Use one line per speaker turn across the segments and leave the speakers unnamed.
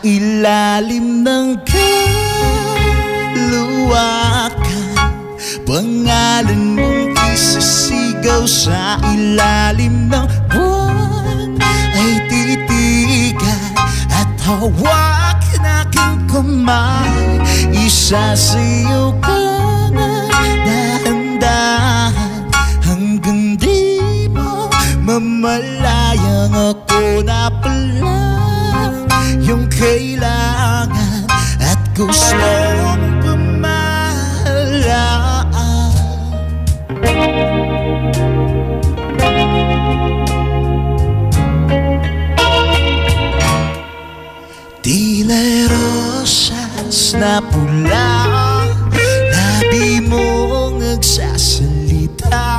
ilalim ng kaluwakan, pangalan mong isisigaw sa ilalim ng buwan ay titigan at hawakin aking kamay. Isasayaw ka na dahan-dahan hanggang di mo mamalayang ako na pala yung kailangan at gustong pamahalaan. Tila rosas na pula, labi mong nagsasalita,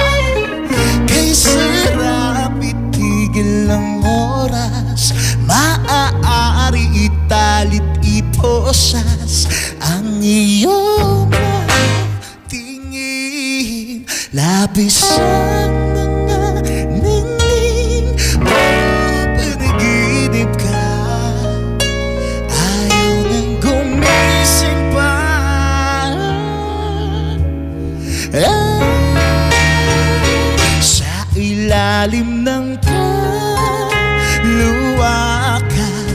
kay sarap itigil ang oras, maaari italit iposas ang iyong mga tingin. Labis ang mga ningning mo, panaginip ka, ayaw nang gumising pa. Sa ilalim ng kaluwakan,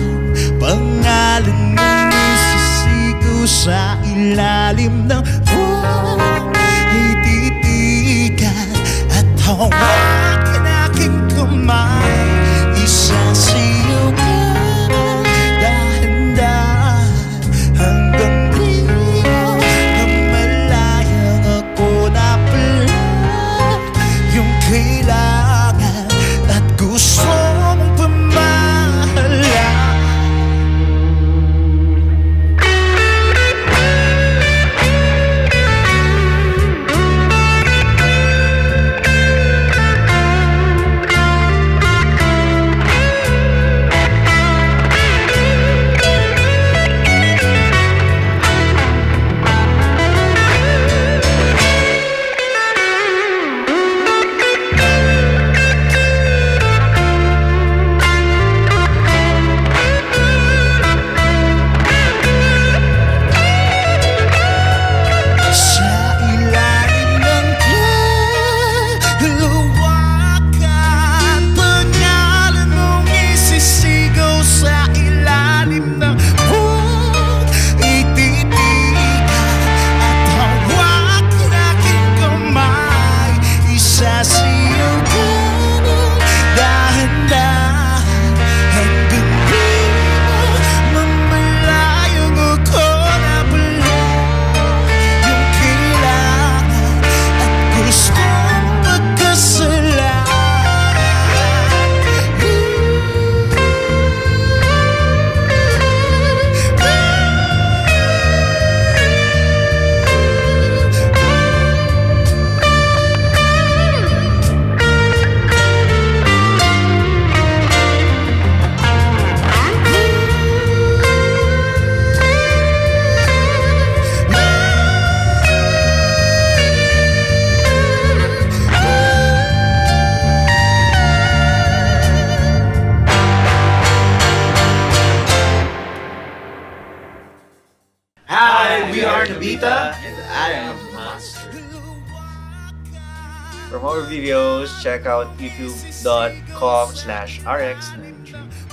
pangalan mong isisigaw sa ilalim ng buwan ay titigan at hawakin aking kamay. Isasayaw ka dahan-dahan hanggang di mo namalayang ako na pala yung kailangan at gusto mong pamahalaan.
We are Nobita, and I am Monster.
For more videos, check out youtube.com/rx93.